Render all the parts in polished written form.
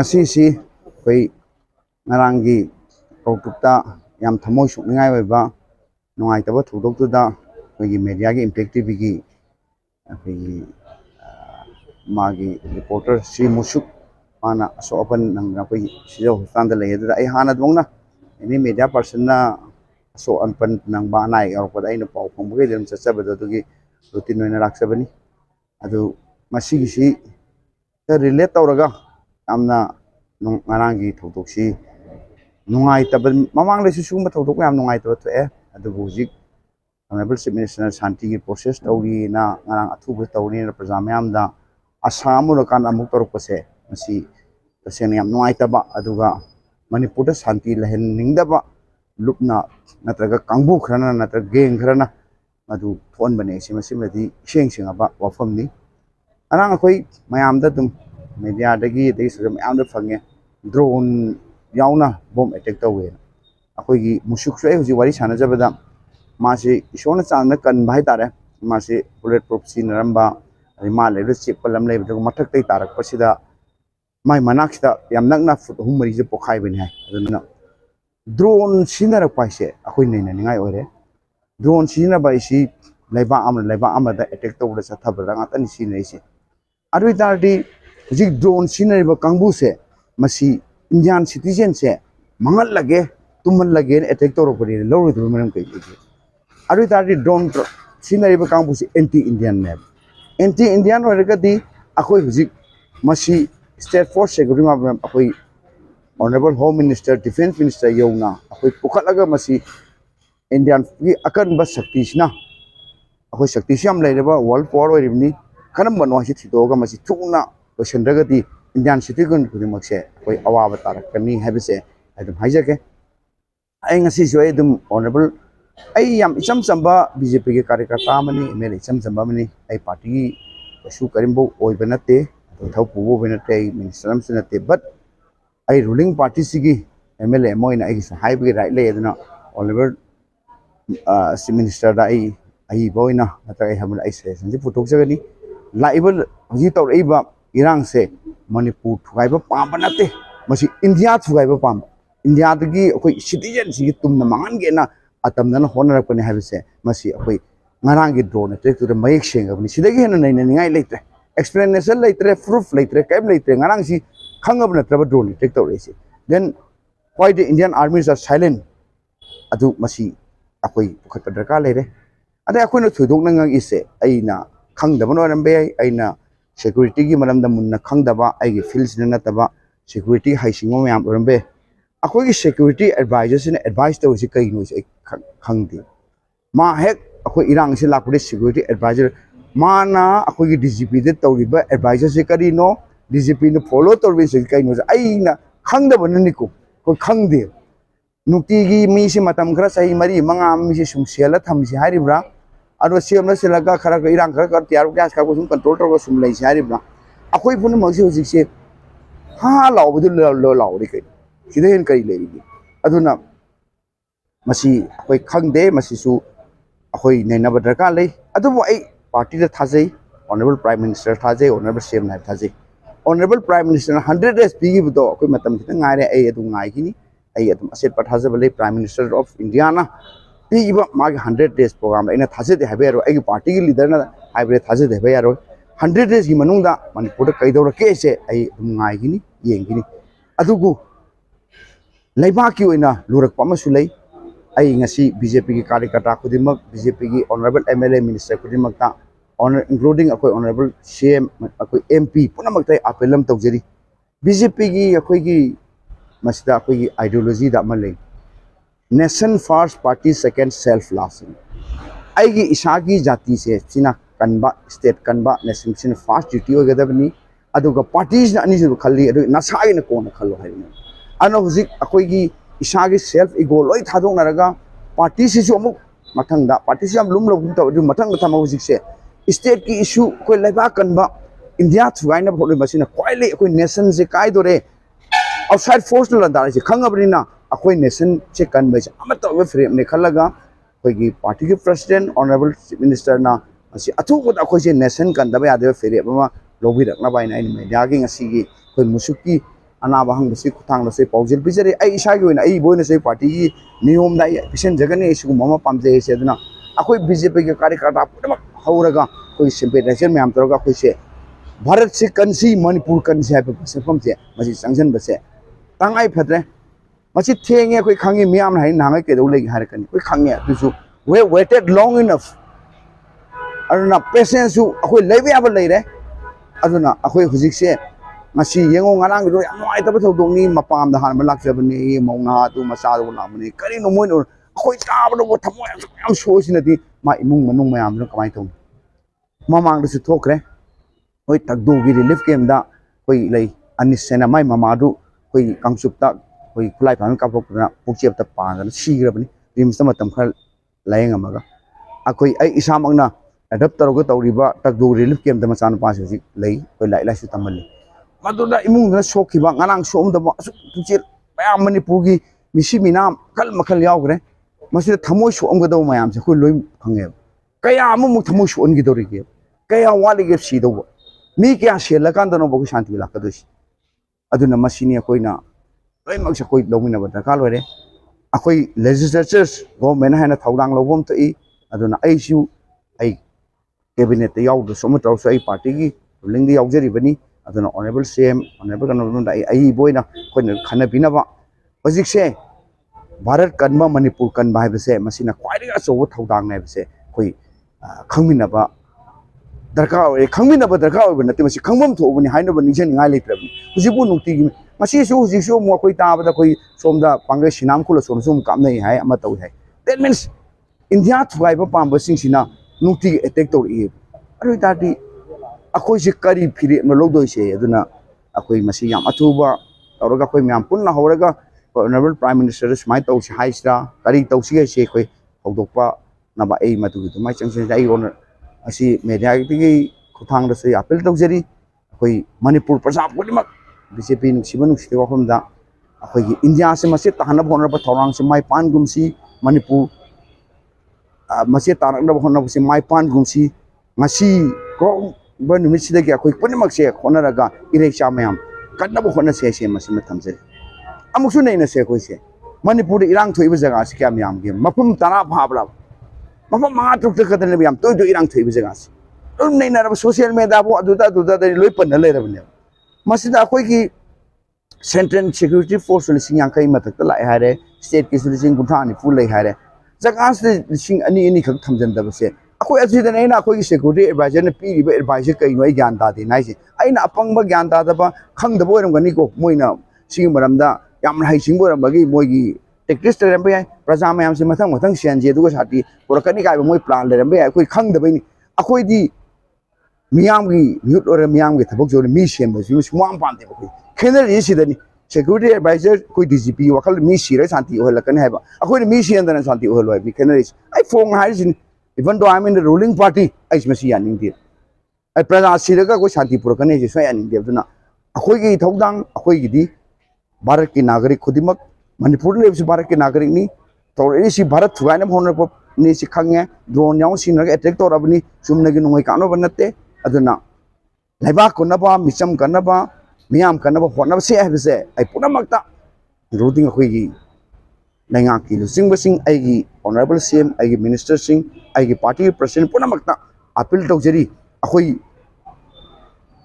ngasi si koi ngarangi kautukta yam thamoi sukningai oiba nungai taba thudok tu da koi media gi impact tv gi magi reporter si musuk ana so open nang koi sijo stand le da ai hana dongna ini media person na so open nang ba nai or ko ai na pau phom ge dem chacha ba do gi routine na raksabani adu masi gi si relate tawraga amna ngarangi thudok si nungai taban mamang le su ma thudok yam nungai to e adu buji honorable chief minister shanti gi process tawri na ngarang athu bu tawri na prajamyam da asam ro kan amuk torok pase masi sen yam nungai taba aduga manipur da shanti lehen ningdaba lupna natraga kangbu khrana natra geng khrana adu phone bane si masi madi seng seng aba wafam ni anang khoi mayam da tum media dagi dei sagam mayam da fange drone yauna bomb attack tawe akhoi gi musuk sai huji wari sana jabada masi isona changna kan bhai tare masi bullet proof sin ramba ma le ru chip palam le bu mathak tai tarak pasida mai manak sta yam nakna fut hum mari je pokhai ben hai aduna drone sinara paise akhoi nei na ningai ore drone sinara bai si laiba am da attack tawda sa thabra nga tan si nei si arui tardi huji drone sinari ba kangbu se masi indian citizen se mangal lage tuman lage attack tawro pari lori du manam kai ji arui tardi drone sinari ba kangbu se anti indian ore ga di akhoi huji masi state force secretary ma akhoi honorable home minister defense minister yona akhoi pukhalaga masi indian gi akan ba shakti sina akhoi shakti siam laireba world power oiribni khanam banwa si thidoga masi thukna losendraga di indian citizen kudimak se akhoi awaba tarakani habise adum haijake ai ngasi jo edum honorable ai yam icham chamba bjp ge karyakarta mani mele icham chamba mani ai party su karimbo oibanate thau pubo benate minister amsinate but ai ruling party sigi mla moina ai su haibe right le eduna honorable chief minister da ai boina ata ai hamul ai session ji putok jagani laibal hoji taw eiba irang se manipur thugaiba pamba nate masi india thugaiba pamba india dagi akoi citizen sigi tumna mangan ge na atamna honor ko ne habise masi akoi ngarang gi drone te tu mayek senga bni sidagi hena nei nei ngai letre explanation letre proof letre kaim letre ngarang si khangab na traba drone take taw resi then why the indian armies are silent adu masi akoi pukhat darka lere ade akoi na thudok na ngang ise aina khangdaba no rambe aina security gi maram da munna khangdaba ai gi fields na taba security haisingo yam rambe akoi gi security advisors in advice to si kai no si khangdi ma hek akoi irang si lakuri security advisor mana akoi gi dgp de tawriba advisor si kari no dgp no follow torbi si kai no aina khangdaba nani ko khangde nukti gi mi si matam khara sahi mari manga mi si sumsela thamsi haribra aro siamna silaga khara irang khara tiar gas ka ko sum control tor ko sum lai si haribra akoi pun magi hoji se ha law bu law ri kai sidahen kai le ri aduna masi akoi khangde masi su akoi nei na badar ka lei adu ai party da thajai honorable prime minister thajai honorable cm na thajai honorable prime minister 100 days bi gi do akoi matam thita ngare ai adu ngai kini ai adum aset pathajabale prime minister of india na piba magi 100 days program ina thase de habe ro ai party gi leader na haibre thase de habe yaro 100 days gi manung da manipur da kai dawra ke se ai ngai gini yeng gini adugu laiba ki oina lurak pa ma su lei BJP की कार्यकर्ता खुदिमक BJP की honourable MLA minister खुदिमकता honour including अखोई honourable CM अखोई MP पुनमकता appeal तौजरी BJP की अखोई की मसिदा अखोई की आइडियोलॉजी दा मले nation first party second self last आईगी इसागी जाति से सिना कनबा स्टेट कनबा नेशन सिना फर्स्ट ड्यूटी होगदबनी अदुगा पार्टीज ना अनिजु खल्ली अदु नसागी न कोन खल्लो हाइने अन हुजिक अखोई की इसागी सेल्फ इगो लोई थादोंनरगा पार्टी सिसु अमुक मथंगदा पार्टी से हम लुम लुम तो अदु मथंग थमा हुजिक से स्टेट की इशू कोई लेबा कनबा इंडिया थुगाइना भोले मसिना क्वाइले कोई नेशन से काय दोरे आउटसाइड फोर्स न लंदा से खंगबरिना अखोई नेशन से कनबे अमत फ्रेम ने खलगा अखोई पार्टी के प्रेसिडेंट ऑनरेबल चीफ मिनिस्टर ना असी अथुबद अखोई से नेशन कनदबे यादे फ्रेम अमा लोबिरकना बाइना इन मीडिया की ngasi कोई मुसुकी अनाबा हंगबसी खुथांग से पाउजिल पिजरे आई इसागी होइना आई बोइना से पार्टी की नियम दा पिसन जगने इसु ममा पामजे से दना अखोई बीजेपी के कार्यकर्ता पुनमक हौरगा कोई सिंपैथाइजर मैम तरोगा कोई से भारत से कंसी मणिपुर कंसी है सेफम से मसी संजन बसे तंगाई फद्रे मसी थेंगे कोई खंगी मियाम हाइ नांगे के दौले हारकनी कोई खंगे तुसु वे वेटेड लॉन्ग इनफ अरुना पेशेंस सु अखोई लेबे अब लेरे अदुना अखोई हुजिक से ngasi yengo ngarang do yam noi ta bathau dong ni mapam da han malak sabani mauna tu masa do na mani kari no moi no khoi ta ba do thamo yam so sin di ma imung manung mayam no kamai thong mamang du su thokre hoi tak do gi relief kem da hoi lei anis sena mai mama du hoi kangsup ta hoi khulai phan ka pok na pukchep ta pa ga si gra bani rim sama tam khal laeng amaga akhoi ai isamang na adapt taroga tawriba tak do relief kem da masan pa si lei hoi lai lai su tamal मदुदा इमुंग ना सोखिबा nganang som da असु पुचिर मयाम मणिपुर की मिसी मिनाम कल मखल यावग्रे मसिदा थमोय सोम गदो मयाम से खु लोय खंगे कया अमुक थमोय सोन गी दोरि के कया वाली के सी दो मी क्या सेल कान दनो बगु शांति ला कदोस अदुना मसिनी कोइना लोय मक से कोइ लोमिना बदा का लोरे अखोई लेजिस्लेचर्स गवर्नमेंट हैना थौदांग लोबम तो ई अदुना आइसु आई कैबिनेट याव दो सोम तौस आई पार्टी की रुलिंग दी यावजरी बनी अदुना ऑनरेबल सीएम ऑनरेबल कनोन दा आई बोइना कोइन खाना बिनाबा हजिक से भारत कनबा मणिपुर कनबा हाइबसे मसिना क्वाइरिगा सो थौदांग नाइबसे कोइ खंगमिनाबा दरकार ओए खंगमिनाबा दरकार ओबे नते मसि खंगबम थोबनि हाइनबा निजन ngai लेत्रबनि हुजिबु नुक्ति गी मसि सो हुजिक सो मो कोइ ताबदा कोइ सोमदा पांगे सिनाम खुलो सोम सोम कामनै हाय अमा तौ हाय that means India थुगाइबा Pamba सिंसिना नुक्ति attack तौरि अरु ताति अखोई से करी फिरे म लोदोय से अदुना अखोई मसी याम अथुबा तौरगा कोई म्याम पुन्ना हौरगा ऑनरेबल प्राइम मिनिस्टर स्माइ तौ से हाइसरा करी तौसी से कोई हौदोपा नबा ए मतु दु माइ चंग से आई ओनर असी मीडिया की खुथांग से अपील तौजरी अखोई मणिपुर प्रजा पुलिमक बीजेपी नुसिबा नुसिते वखमदा अखोई की इंडिया से मसे तहना भोनरबा थौरांग से माइ पान गुमसी मणिपुर मसे तारंग भोनरबा से माइ पान गुमसी मसी को बनुमिसिदा के अखोई पुनमक से खोनरगा इरेचा मैम कन्नब होना से मसी में थमजे अमुसु नहीं न से कोई से मणिपुर इरांग थोइब जगह से क्या म्याम के मफम तना भाबला मफम मा तुक तक कदन म्याम तो इरांग थोइब जगह से उन नहीं न सोशल मीडिया बो अदुदा लोई पन ले रबने मसिदा अखोई की सेंट्रल सिक्योरिटी फोर्स लिसिंग यांखै मथक लाइ हारे स्टेट की लिसिंग गुठानी फुल ले हारे जगह से लिसिंग अनि अनि खक थमजन दबसे अखोई असिदन ऐना अखोई सिक्योरिटी एडवाइजर ने पीरिबा एडवाइजर कइनो आई ज्ञान दादे नाइसे ऐना अपंग ज्ञान दादबा खंगदबो ओरमगनी को मोइना सिंग मरमदा याम हाइसिंग बोरमबगी मोइगी टेक्टिक्स लेरमबे याय प्रजा मयाम से मथंग मथंग सेंजे दुगो साथी पुरकनी गाय मोइ प्लान लेरमबे याय अखोई खंगदबैनी अखोई दी मियाम की यूथ और मियाम के थबक जो मी सेम बस मुआम पांदे अखोई खेनर सिदनी सिक्योरिटी एडवाइजर कोई डीजीपी वखल मी सिरे शांति ओहलकन हैबा अखोई मी सियंदन शांति ओहलवाय बि खेनर आई Phong हाइसिन even though I'm in the ruling party I must see an India I praja siraga ko shanti purakane je so an India duna akhoi gi thodang akhoi gi di bharat ki nagarik khudimak manipur le si bharat ki nagarik ni to si bharat thuaina bhonra ko ni si khangye drone yaw sin raga attack to rabni sumna gi nongoi kano banate aduna laiba ko na ba misam kana ba miyam kana ba hona se ha se ai punamakta roading akhoi gi Nanga ki lusing basing aigi honorable CM aigi minister sing aigi party president punamakta appeal tawjari akhoi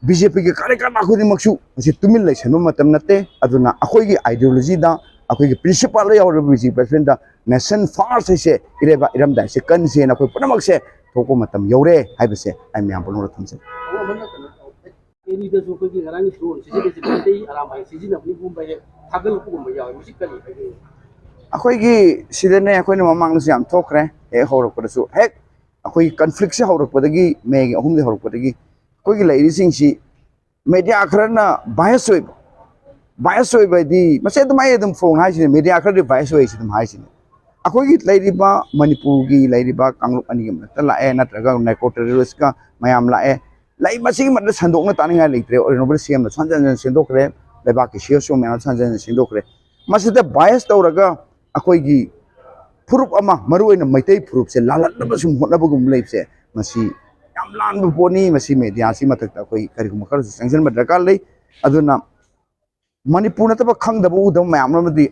BJP ke कार्यकर्ता खुदी मक्सु मसे तुमिल लै सनो मतम नते अदुना अखोई की ideology दा ꯑꯩꯈꯣꯏꯒꯤ ꯄ꯭ꯔꯤꯟꯁꯤꯄꯥꯜ ꯌꯥꯎꯔꯤꯕ ꯕꯤ ꯖꯦ ꯄꯤ ꯄ꯭ꯔꯁꯤꯗꯦꯟꯇ ꯅꯦꯁꯟ ꯐꯥꯔꯁ ꯍꯥꯏꯁꯦ ꯏꯔꯩꯕꯥꯛ ꯏꯔꯝꯗꯥꯏꯁꯦ ꯀꯟꯁꯦꯅ ꯑꯩꯈꯣꯏ ꯄꯨꯝꯅꯃꯛꯁꯦ ꯊꯣꯛꯄ ꯃꯇꯝ ꯌꯧꯔꯦ ꯍꯥꯏꯕꯁꯦ ꯑꯩ ꯃꯌꯥꯝ ꯄꯨꯝꯅꯃꯛ ꯊꯝꯖꯩ ꯑꯦꯅꯤꯗꯁꯨ ꯑꯩꯈꯣꯏꯒꯤ ꯉꯔꯥꯡꯒꯤ ꯗ꯭ꯔꯣꯟ ꯁꯤꯖꯤꯟꯅꯩꯁꯦ ꯃꯩꯇꯩ ꯑꯔꯥꯝꯕ ꯁꯤꯖꯤꯟꯅꯕꯒꯨꯝꯕ ꯍꯦꯛ ꯊꯥꯒꯠꯂꯛꯄꯒꯨꯝꯕ ꯌꯥꯎꯋꯦ ꯃꯁꯤ ꯀꯔꯤ ꯍꯥꯏꯒꯦ ꯑꯩꯈꯣꯏꯒꯤ ꯁꯤꯗꯅꯦ ꯑꯩꯈꯣꯏꯅ ꯃꯃꯥꯡꯗꯁꯨ ꯌꯥꯝ ꯊꯣꯛꯈ꯭ꯔꯦ ꯍꯦꯛ ꯍꯧꯔꯛꯄꯗꯁꯨ ꯍꯦꯛ ꯑꯩꯈꯣꯏꯒꯤ ꯀꯟꯐ꯭ꯂꯤꯛꯁꯦ ꯍꯧꯔꯛꯄꯗꯒꯤ ꯃꯦꯒꯤ 3 ꯍꯧꯔꯛꯄꯗꯒꯤ ꯑꯩꯈꯣꯏꯒꯤ ꯂꯩꯔꯤꯁꯤꯡꯁꯤ ꯃꯦꯗꯤꯌꯥ ꯈꯔꯅ ꯕꯥꯏꯁ ꯑꯣꯏꯕ ꯍꯥꯏꯗꯤ ꯃꯁꯤ ꯑꯗꯨꯝ ꯑꯩ ꯑꯗꯨꯝ ꯐꯣꯡꯅ ꯍꯥꯏꯁꯤꯅꯦ ꯃꯦꯗꯤꯌꯥ ꯈꯔꯗꯤ ꯕꯥꯏꯁ ꯑꯣꯏꯁꯤ ꯑꯗꯨꯝ ꯍꯥꯏꯁꯤꯅꯦ ꯑꯩꯈꯣꯏꯒꯤ ꯂꯩꯔꯤꯕ ꯃꯅꯤꯄꯨꯔꯒꯤ ꯂꯩꯔꯤꯕ ꯀꯥꯡꯂꯨꯞ ꯑꯅꯤꯒꯤ ꯃꯔꯛꯇ ꯂꯥꯛꯑꯦ ꯅꯠꯇ꯭ꯔꯒ ꯅꯥꯔꯀꯣ ꯇꯦꯔꯣꯔꯤꯁꯀ ꯃꯌꯥꯝ ꯂꯥꯛꯑꯦ ꯃꯁꯤꯒꯤ ꯃꯔꯛꯇ ꯁꯟꯗꯣꯛꯅ ꯇꯥꯅꯤꯡꯉꯥꯏ ꯂꯩꯇ꯭ꯔꯦ ꯑꯣꯔꯤꯅꯣꯕꯜ ꯁꯤꯑꯦꯝꯅ ꯍꯟꯖꯟ ꯁꯦꯝꯗꯣꯛꯈ꯭ꯔꯦ ꯂꯩꯕꯥꯛꯀꯤ ꯁꯤꯑꯦꯁꯑꯣ ꯃꯌꯥꯝ ꯍꯟꯖꯟ ꯁꯦꯝꯗꯣꯛꯈ꯭ꯔꯦ ꯃꯁꯤꯗ ꯕꯥꯏꯁ ꯇꯧꯔꯒ ꯑꯩꯈꯣꯏꯒꯤ ꯐꯨꯔꯨꯞ ꯑꯃ ꯃꯔꯨꯑꯣꯏꯅ ꯃꯩꯇꯩ ꯐꯨꯔꯨꯞꯁꯦ ꯂꯥꯜꯍꯟꯅꯕ ꯁꯨꯝ ꯍꯣꯠꯅꯕꯒꯨꯝꯕ ꯂꯩꯕꯁꯦ ꯃꯁꯤ ꯌꯥꯝ ꯂꯥꯟꯕ ꯄꯣꯠꯅꯤ ꯃꯁꯤ ꯃꯦꯗꯤꯌꯥꯁꯤ ꯃꯊꯛꯇ ꯑꯩꯈꯣꯏ ꯀꯔꯤꯒꯨꯝꯕ ꯈꯔꯁꯨ ꯆꯪꯁꯤꯟꯕ ꯗꯔꯀꯥꯔ ꯂꯩ ꯑꯗꯨꯅ ꯃꯅꯤꯄꯨꯔ ꯅꯠꯇꯕ ꯈꯪꯗꯕ ꯎꯗꯕ ꯃꯌꯥꯝ ꯑꯃꯗꯤ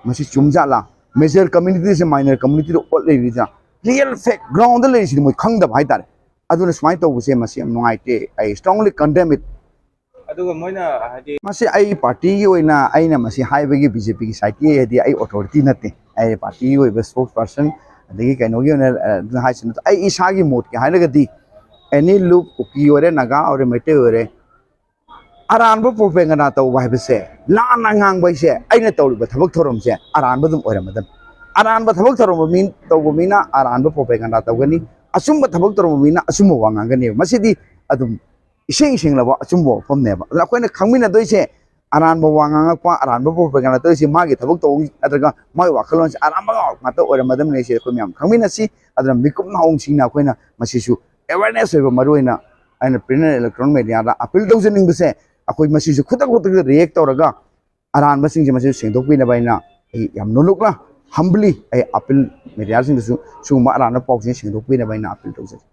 ꯃꯁꯤ ꯆꯨꯝꯖꯥꯠꯂꯥ ꯃꯦꯖꯔ ꯀꯝꯃ꯭ꯌꯨꯅꯤꯇꯤꯁꯦ ꯃꯥꯏꯅꯔ ꯀꯝꯃ꯭ꯌꯨꯅꯤꯇꯤꯗ ꯑꯣꯠ ꯂꯩꯔꯤꯗꯅ ꯔꯤꯌꯦꯜ ꯐꯦꯛ ꯒ꯭ꯔꯥꯎꯟꯗ ꯂꯩꯔꯤꯁꯤꯗꯤ ꯃꯣꯏ ꯈꯪꯗꯕ ꯍꯥꯏꯇꯥꯔꯦ ꯑꯗꯨꯅ ꯁꯨꯃꯥꯏꯅ ꯇꯧꯕꯁꯦ ꯃꯁꯤ ꯌꯥꯝ ꯅꯨꯡꯉꯥꯏꯇꯦ ꯑꯩ ꯁ꯭ꯇꯔꯣꯡꯂꯤ ꯀꯟꯗꯦꯝ ꯏꯠ ꯑꯗꯨꯒ ꯃꯣꯏꯅ ꯍꯥꯏꯗꯤ ꯃꯁꯤ ꯑꯩ ꯄꯥꯔꯇꯤꯒꯤ ꯑꯣꯏꯅ ꯑꯩꯅ ꯃꯁꯤ ꯍꯥꯏꯕꯒꯤ ꯕꯤ ꯖꯦ ꯄꯤꯒꯤ ꯁꯥꯏꯠꯀꯤ ꯍꯥꯏꯗꯤ ꯑꯩ ꯑꯣꯊꯣꯔꯤꯇꯤ ꯅꯠꯇꯦ ꯑꯩ ꯄꯥꯔꯇꯤꯒꯤ ꯑꯣꯏꯕ ꯁ꯭ꯄꯣꯛꯁ ꯄꯔꯁꯟ ꯑꯗꯒꯤ ꯀꯩꯅꯣꯒꯤ ꯑꯣꯏꯅ ꯑꯗꯨꯅ ꯍꯥꯏꯁꯤ ꯅꯠꯇꯦ ꯑꯩ ꯏꯁꯥꯒꯤ ꯃꯣꯠꯀꯤ ꯍꯥꯏꯔꯒꯗꯤ ꯑꯦꯅꯤ ꯂꯨꯞ ꯀꯨꯀꯤ ꯑꯣꯏꯔꯦ ꯅꯥꯒꯥ ꯑꯣꯏꯔꯦ ꯃꯩꯇꯩ ꯑꯣꯏꯔꯦ ꯑꯔꯥꯟꯕ ꯄ꯭ꯔꯣꯄꯦꯒꯟꯗꯥ ꯇꯧꯕ ꯍꯥꯏꯕꯁꯦ ꯂꯥꯟꯅ ꯉꯥꯡꯕ ꯍꯥꯏꯁꯦ ꯑꯩꯅ ꯇꯧꯔꯤꯕ ꯊꯕꯛ ꯊꯧꯔꯝꯁꯦ ꯑꯔꯥꯟꯕ ꯑꯗꯨꯝ ꯑꯣꯏꯔꯝꯃꯗꯕꯅꯤ ꯑꯔꯥꯟꯕ ꯊꯕꯛ ꯇꯧꯕ ꯃꯤꯅ ꯑꯔꯥꯟꯕ ꯄ꯭ꯔꯣꯄꯦꯒꯟꯗꯥ ꯇꯧꯒꯅꯤ ꯑꯆꯨꯝꯕ ꯊꯕꯛ ꯇꯧꯔꯝꯕ ꯃꯤꯅ ꯑꯆꯨꯝꯕ ꯋꯥ ꯉꯥꯡꯒꯅꯦꯕ ꯃꯁꯤꯗꯤ ꯑꯗꯨꯝ ꯏꯁꯦꯡ ꯁꯦꯡꯂꯕ ꯑꯆꯨꯝꯕ ꯋꯥꯐꯝꯅꯦꯕ ꯑꯗꯨꯅ ꯑꯩꯈꯣꯏꯅ ꯈꯪꯃꯤꯟꯅꯗꯣꯏꯁꯦ ꯑꯔꯥꯟꯕ ꯋꯥ ꯉꯥꯡꯉꯛꯄ ꯑꯔꯥꯟꯕ ꯄ꯭ꯔꯣꯄꯦꯒꯟꯗꯥ ꯇꯧꯔꯤꯁꯦ ꯃꯥꯒꯤ ꯊꯕꯛ ꯇꯧꯕ ꯅꯠꯇ꯭ꯔꯒ ꯃꯥꯒꯤ ꯋꯥꯈꯜꯂꯣꯟꯁꯦ ꯑꯔꯥꯟꯕ ꯉꯥꯛꯇ ꯑꯣꯏꯔꯝꯃꯗꯕꯅꯤ ꯁꯤ ꯑꯩꯈꯣꯏ ꯃꯌꯥꯝ ꯈꯪꯃꯤꯟꯅꯁꯤ ꯑꯗꯨꯅ ꯃꯤꯀꯨꯞ ꯅꯥꯍꯣꯡꯁꯤꯡꯅ ꯑꯩꯈꯣꯏꯅ ꯃꯁꯤꯁꯨ ꯑꯦꯋꯥꯔꯅꯦꯁ ꯑꯣꯏꯕ ꯃꯔꯨꯑꯣꯏꯅ ꯑꯩꯅ ꯄ꯭ꯔꯤꯟꯠ ꯑꯦꯟ ꯏꯂꯦꯛꯇ꯭ꯔꯣꯅꯤꯛ ꯃꯦꯗꯤꯌꯥꯗ ꯑꯄꯤꯜ ꯇꯧꯖꯅꯤꯡꯕꯁꯦ ꯑꯩꯈꯣꯏ ꯃꯁꯤꯁꯨ ꯈꯨꯗꯛꯇ ꯔꯤꯑꯦꯛ ꯇꯧꯔꯒ ꯑꯔꯥꯟꯕꯁꯤꯡꯁꯦ ꯃꯁꯤ ꯁꯦꯡꯗꯣꯛꯄꯤꯅꯕ ꯑꯩꯅ ꯑꯩ ꯌꯥꯝ ꯅꯣꯂꯨꯛꯅ ꯍꯝꯕꯂꯤ ꯑꯩ ꯑꯄꯤꯜ ꯃꯦꯗꯤꯌꯥꯁꯤꯡꯗꯁꯨ ꯁꯤꯒꯨꯝꯕ ꯑꯔꯥꯟꯕ ꯄꯥꯎꯁꯤꯡ ꯁꯦꯡꯗꯣꯛꯄꯤꯅꯕ ꯑꯩꯅ ꯑꯄꯤꯜ ꯇꯧꯖꯔꯤ